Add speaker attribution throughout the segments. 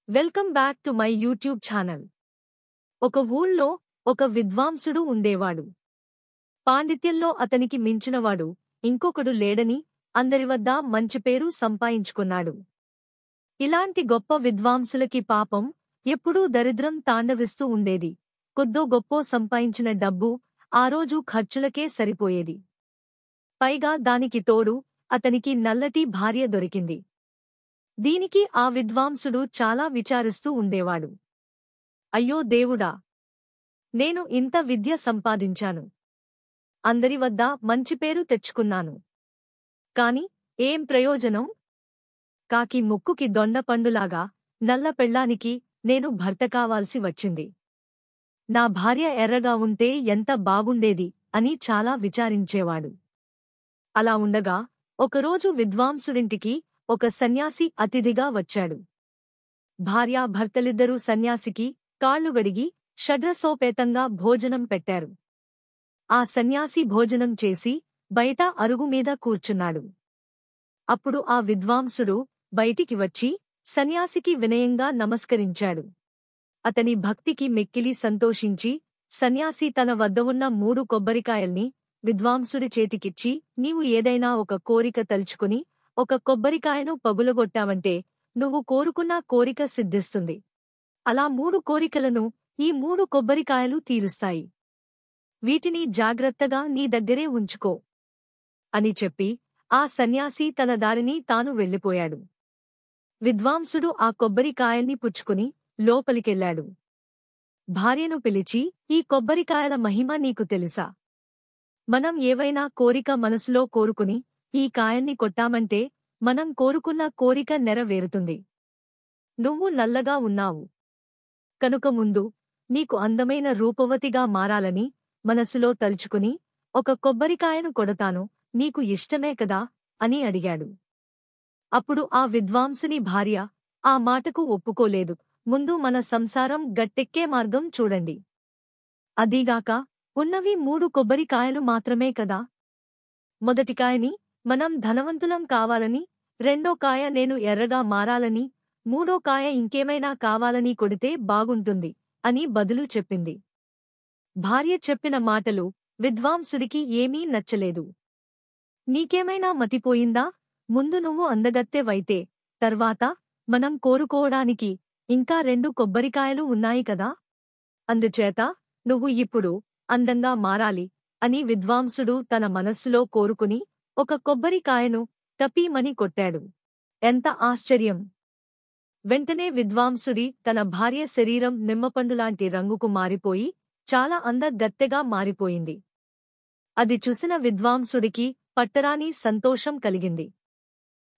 Speaker 1: Welcome back to my YouTube channel. ఒక ఊళ్ళో ఒక విద్వాంసుడు ఉండేవాడు. పాండిత్యంలో అతనికి మించినవాడు ఇంకొకడు లేడని అందరి వద్ద మంచి పేరు సంపాదించుకున్నాడు. ఇలాంటి గొప్ప విద్వాంసులకి పాపం ఎప్పుడూ దరిద్రం తాండవిస్తూ ఉండేది. కొద్దో గొప్పో సంపాదించిన డబ్బు ఆ రోజు ఖర్చులకే సరిపోయేది. పైగా దానికి తోడు అతనికి నల్లటి భార్య దొరికింది. దీనికి ఆ విద్వాంసుడు చాలా విచారిస్తూ ఉండేవాడు. అయ్యో దేవుడా! నేను ఇంత విద్య సంపాదించాను. అందరి వద్ద మంచి పేరు తెచ్చుకున్నాను. కాని ఏం ప్రయోజనం? కాకి ముక్కుకి దొండపండులాగా నల్ల పెళ్ళానికి నేను భర్త కావాల్సి వచ్చింది. నా భార్య ఎర్రగా ఉంటే ఎంత బాగుండేది అని చాలా విచారించేవాడు. అలా ఉండగా ఒకరోజు విద్వాంసుడింటికి ఒక సన్యాసి అతిథిగా వచ్చాడు. భార్యాభర్తలిద్దరూ సన్యాసికి కాళ్లు గడిగి షడ్రసోపేతంగా భోజనం పెట్టారు. ఆ సన్యాసి భోజనం చేసి బయట అరుగుమీద కూర్చున్నాడు. అప్పుడు ఆ విద్వాంసుడు బయటికి వచ్చి సన్యాసికి వినయంగా నమస్కరించాడు. అతని భక్తికి మెక్కిలి సంతోషించి సన్యాసి తన వద్ద ఉన్న 3 కొబ్బరికాయల్ని విద్వాంసుడి చేతికిచ్చి, నీవు ఏదైనా ఒక కోరిక తలుచుకుని ఒక కొబ్బరికాయను పగులగొట్టావంటే నువ్వు కోరుకున్న కోరిక సిద్ధిస్తుంది. అలా 3 కోరికలను ఈ 3 కొబ్బరికాయలు తీరుస్తాయి. వీటిని జాగ్రత్తగా నీ దగ్గరే ఉంచుకో అని చెప్పి ఆ సన్యాసి తన దారిని తాను వెళ్ళిపోయాడు. విద్వాంసుడు ఆ కొబ్బరికాయల్ని పుచ్చుకుని లోపలికెళ్లాడు. భార్యను పిలిచి, ఈ కొబ్బరికాయల మహిమ నీకు తెలుసా? మనం ఏవైనా కోరిక మనసులో కోరుకుని ఈ కాయల్ని కొట్టామంటే మనం కోరుకున్న కోరిక నెరవేరుతుంది. నువ్వు నల్లగా ఉన్నావు కనుక ముందు నీకు అందమైన రూపవతిగా మారాలని మనసులో తలుచుకుని ఒక కొబ్బరికాయను కొడతాను, నీకు ఇష్టమే కదా అని అడిగాడు. అప్పుడు ఆ విద్వాంసుని భార్య ఆ మాటకు ఒప్పుకోలేదు. ముందు మన సంసారం గట్టెక్కే మార్గం చూడండి. అదీగాక ఉన్నవి 3 కొబ్బరికాయలు మాత్రమే కదా. మొదటి కాయని మనం ధనవంతులం కావాలని, రెండో కాయ నేను ఎర్రగా మారాలని, మూడో కాయ ఇంకేమైనా కావాలని కొడితే బాగుంటుంది అని బదులు చెప్పింది. భార్య చెప్పిన మాటలు విద్వాంసుడికి ఏమీ నచ్చలేదు. నీకేమైనా మతిపోయిందా? ముందు నువ్వు అందగత్తెవైతే తర్వాత మనం కోరుకోవడానికి ఇంకా 2 కొబ్బరికాయలు ఉన్నాయి కదా. అందుచేత నువ్వు ఇప్పుడు అందంగా మారాలి అని విద్వాంసుడు తన మనస్సులో కోరుకుని ఒక కొబ్బరికాయను టపీమని కొట్టాడు. ఎంత ఆశ్చర్యం! వెంటనే విద్వాంసుడి తన భార్య శరీరం నిమ్మపండులాంటి రంగుకు మారిపోయి చాలా అందగత్తెగా మారిపోయింది. అది చూసిన విద్వాంసుడికి పట్టరాని సంతోషం కలిగింది.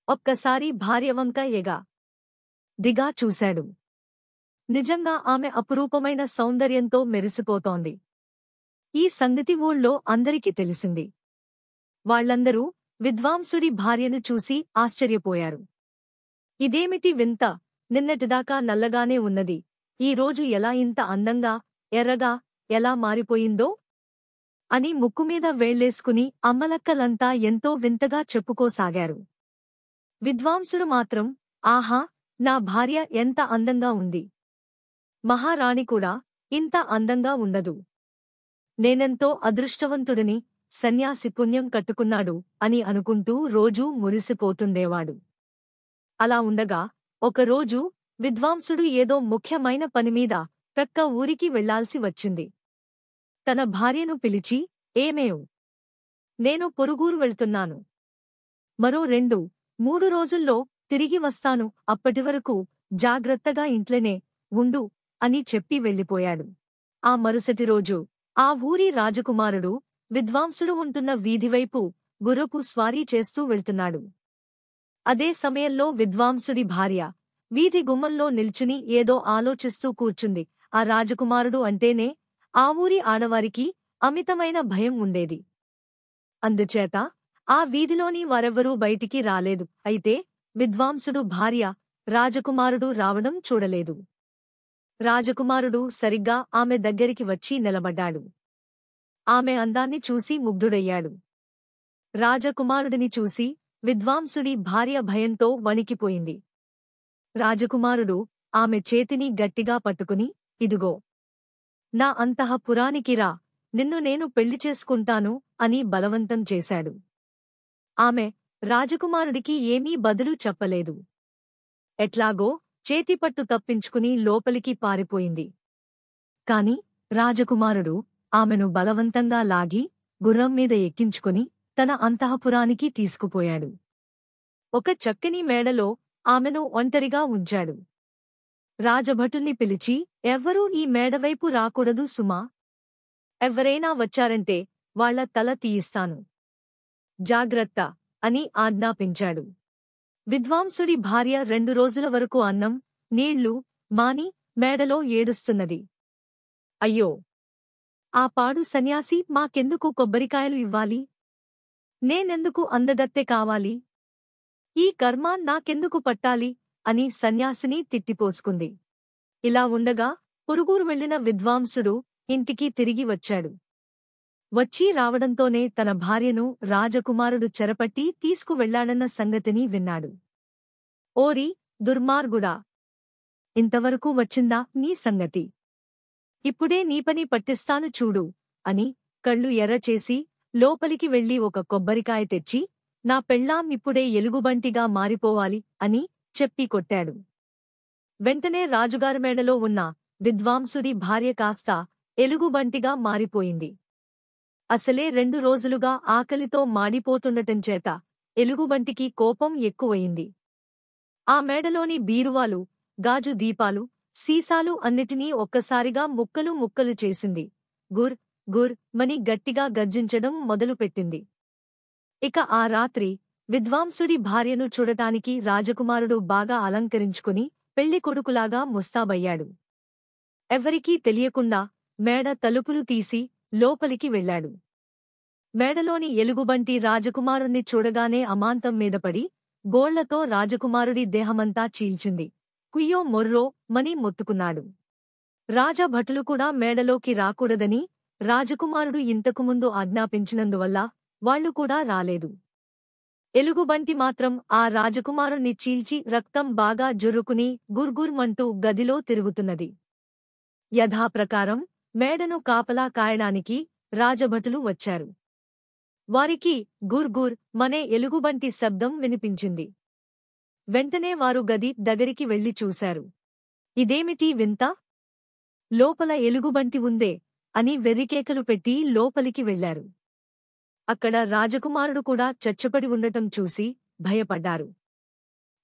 Speaker 1: ఒక్కసారి భార్యవంక దిగా చూశాడు. నిజంగా ఆమె అపురూపమైన సౌందర్యంతో మెరిసిపోతోంది. ఈ సంగతి ఊళ్ళో అందరికీ తెలిసింది. వాళ్లందరూ విద్వాంసుడి భార్యను చూసి ఆశ్చర్యపోయారు. ఇదేమిటి వింత? నిన్నటిదాకా నల్లగానే ఉన్నది, ఈ రోజు ఎలా ఇంత అందంగా ఎర్రగా ఎలా మారిపోయిందో అని ముక్కుమీద వేళ్లేసుకుని అమ్మలక్కలంతా ఎంతో వింతగా చెప్పుకోసాగారు. విద్వాంసుడు మాత్రం, ఆహా, నా భార్య ఎంత అందంగా ఉంది! మహారాణి కూడా ఇంత అందంగా ఉండదు. నేనెంతో అదృష్టవంతుడిని, సన్యాసి పుణ్యం కట్టుకున్నాడు అని అనుకుంటూ రోజూ మురిసిపోతుండేవాడు. అలా ఉండగా ఒకరోజు విద్వాంసుడు ఏదో ముఖ్యమైన పనిమీద ప్రక్క ఊరికి వెళ్లాల్సి వచ్చింది. తన భార్యను పిలిచి, ఏమేవ్, నేను పొరుగురు వెళ్తున్నాను. మరో 2-3 రోజుల్లో తిరిగి వస్తాను, అప్పటివరకు జాగ్రత్తగా ఇంట్లోనే ఉండు అని చెప్పి వెళ్ళిపోయాడు. ఆ మరుసటి రోజు ఆ ఊరి రాజకుమారుడు విద్వాంసుడు ఉంటున్న వీధివైపు గుర్రపు స్వారీ చేస్తూ వెళ్తున్నాడు. అదే సమయంలో విద్వాంసుడి భార్య వీధి గుమ్మంలో నిల్చుని ఏదో ఆలోచిస్తూ కూర్చుంది. ఆ రాజకుమారుడు అంటేనే ఆ ఊరి ఆడవారికి అమితమైన భయం ఉండేది. అందుచేత ఆ వీధిలోని వారెవ్వరూ బయటికి రాలేదు. అయితే విద్వాంసుడు భార్య రాజకుమారుడు రావడం చూడలేదు. రాజకుమారుడు సరిగ్గా ఆమె దగ్గరికి వచ్చి నిలబడ్డాడు. ఆమె అందాన్ని చూసి ముగ్ధుడయ్యాడు. రాజకుమారుడిని చూసి విద్వాంసుడి భార్య భయంతో వణికిపోయింది. రాజకుమారుడు ఆమె చేతిని గట్టిగా పట్టుకుని, ఇదిగో నా అంతఃపురానికి రా, నిన్ను నేను పెళ్లి చేసుకుంటాను అని బలవంతం చేశాడు. ఆమె రాజకుమారుడికి ఏమీ బదులు చెప్పలేదు. ఎట్లాగో చేతిపట్టు తప్పించుకుని లోపలికి పారిపోయింది. కాని రాజకుమారుడు ఆమెను బలవంతంగా లాగి గుర్రం మీద ఎక్కించుకుని తన అంతఃపురానికి తీసుకుపోయాడు. ఒక చక్కని మేడలో ఆమెను ఒంటరిగా ఉంచాడు. రాజభటుల్ని పిలిచి, ఎవ్వరూ ఈ మేడవైపు రాకూడదు సుమా. ఎవ్వరైనా వచ్చారంటే వాళ్ల తల తీయిస్తాను. జాగ్రత్త అని ఆజ్ఞాపించాడు. విద్వాంసుడి భార్య 2 రోజుల వరకు అన్నం, నీళ్లు మాని మేడలో ఏడుస్తున్నది. అయ్యో, ఆ పాడు సన్యాసి మాకెందుకు కొబ్బరికాయలు ఇవ్వాలి? నేనెందుకు అందగత్తె కావాలి? ఈ కర్మ నాకెందుకు పట్టాలి అని సన్యాసిని తిట్టిపోసుకుంది. ఇలా ఉండగా పొరుగురు వెళ్లిన విద్వాంసుడు ఇంటికి తిరిగి వచ్చాడు. వచ్చి రావడంతోనే తన భార్యను రాజకుమారుడు చెరపట్టి తీసుకువెళ్లాడన్న సంగతిని విన్నాడు. ఓరి దుర్మార్గుడా! ఇంతవరకు వచ్చిందా నీ సంగతి? ఇప్పుడే నీ పని పట్టిస్తాను చూడు అని కళ్ళు ఎర్రచేసి లోపలికి వెళ్లి ఒక కొబ్బరికాయ తెచ్చి, నా పెళ్ళాం ఇప్పుడే ఎలుగుబంటిగా మారిపోవాలి అని చెప్పి కొట్టాడు. వెంటనే రాజుగారి మేడలో ఉన్న విద్వాంసుడి భార్య కాస్త ఎలుగుబంటిగా మారిపోయింది. అసలే 2 రోజులుగా ఆకలితో మాడిపోతుండటంచేత ఎలుగుబంటికి కోపం ఎక్కువయింది. ఆ మేడలోని బీరువాలు, గాజు దీపాలు, సీసాలు అన్నిటినీ ఒక్కసారిగా ముక్కలు ముక్కలు చేసింది. గుర్ గుర్ మని గట్టిగా గర్జించడం మొదలుపెట్టింది. ఇక ఆ రాత్రి విద్వాంసుడి భార్యను చూడటానికి రాజకుమారుడు బాగా అలంకరించుకుని పెళ్లికొడుకులాగా ముస్తాబయ్యాడు. ఎవ్వరికీ తెలియకుండా మేడ తలుపులు తీసి లోపలికి వెళ్లాడు. మేడలోని ఎలుగుబంటి రాజకుమారుణ్ణి చూడగానే అమాంతం మీదపడి గోళ్లతో రాజకుమారుడి దేహమంతా చీల్చింది. కుయ్యో మొర్రో మని మొత్తుకున్నాడు. రాజభటులు కూడా మేడలోకి రాకూడదని రాజకుమారుడు ఇంతకుముందు ఆజ్ఞాపించినందువల్ల వాళ్లు కూడా రాలేదు. ఎలుగుబంటి మాత్రం ఆ రాజకుమారుణ్ణి చీల్చి రక్తం బాగా జుర్రుకుని గుర్గుర్మంటూ గదిలో తిరుగుతున్నది. యథాప్రకారం మేడను కాపలా కాయడానికి రాజభటులు వచ్చారు. వారికి గుర్గుర్ మనే ఎలుగుబంటి శబ్దం వినిపించింది. వెంటనే వారు గది దగ్గరికి వెళ్లి చూశారు. ఇదేమిటి వింత? లోపల ఎలుగుబంటి ఉందే అని వెర్రికేకలు పెట్టి లోపలికి వెళ్లారు. అక్కడ రాజకుమారుడు కూడా చచ్చపడి ఉండటం చూసి భయపడ్డారు.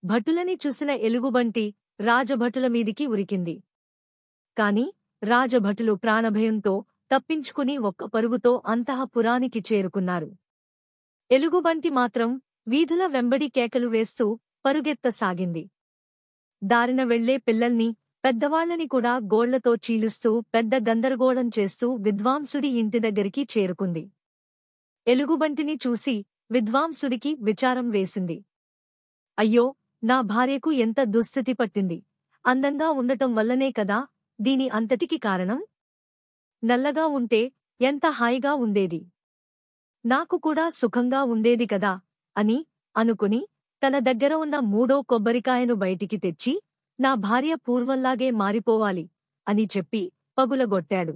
Speaker 1: భటులని చూసిన ఎలుగుబంటి రాజభటుల మీదికి ఉరికింది. కాని రాజభటులు ప్రాణభయంతో తప్పించుకుని ఒక్క పరుగుతో అంతఃపురానికి చేరుకున్నారు. ఎలుగుబంటి మాత్రం వీధుల వెంబడి కేకలు వేస్తూ పరుగెత్తసాగింది. దారిన వెళ్లే పిల్లల్ని, పెద్దవాళ్లని కూడా గోళ్లతో చీలుస్తూ పెద్ద గందరగోళం చేస్తూ విద్వాంసుడి ఇంటి దగ్గరికి చేరుకుంది. ఎలుగుబంటిని చూసి విద్వాంసుడికి విచారం వేసింది. అయ్యో, నా భార్యకు ఎంత దుస్థితి పట్టింది! అందంగా ఉండటం వల్లనే కదా దీని అంతటికి కారణం? నల్లగా ఉంటే ఎంత హాయిగా ఉండేది! నాకు కూడా సుఖంగా ఉండేది కదా అని అనుకుని తన దగ్గర ఉన్న 3వ కొబ్బరికాయను బయటికి తెచ్చి, నా భార్య పూర్వంలాగే మారిపోవాలి అని చెప్పి పగులగొట్టాడు.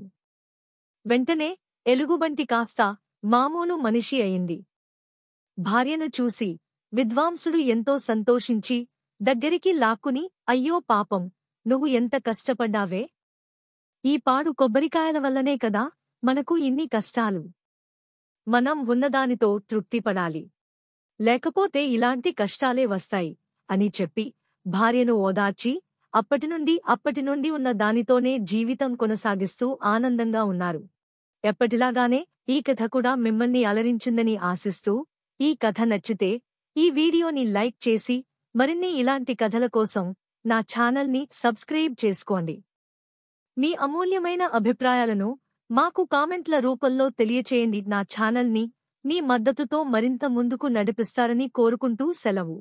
Speaker 1: వెంటనే ఎలుగుబంటి కాస్త మామూలు మనిషి అయింది. భార్యను చూసి విద్వాంసుడు ఎంతో సంతోషించి దగ్గరికి లాక్కుని, అయ్యో పాపం, నువ్వు ఎంత కష్టపడ్డావే! ఈ పాడు కొబ్బరికాయల వల్లనే కదా మనకు ఇన్ని కష్టాలు. మనం ఉన్నదానితో తృప్తిపడాలి, లేకపోతే ఇలాంటి కష్టాలే వస్తాయి అని చెప్పి భార్యను ఓదార్చి అప్పటినుండి ఉన్న దానితోనే జీవితం కొనసాగిస్తూ ఆనందంగా ఉన్నారు. ఎప్పటిలాగానే ఈ కథ కూడా మిమ్మల్ని అలరించిందని ఆశిస్తూ, ఈ కథ నచ్చితే ఈ వీడియోని లైక్ చేసి మరిన్ని ఇలాంటి కథల కోసం నా ఛానల్ని సబ్స్క్రైబ్ చేసుకోండి. మీ అమూల్యమైన అభిప్రాయాలను మాకు కామెంట్ల రూపంలో తెలియచేయండి. నా ఛానల్ని మీ మద్దతుతో మరింత ముందుకు నడిపిస్తారని కోరుకుంటూ సెలవు.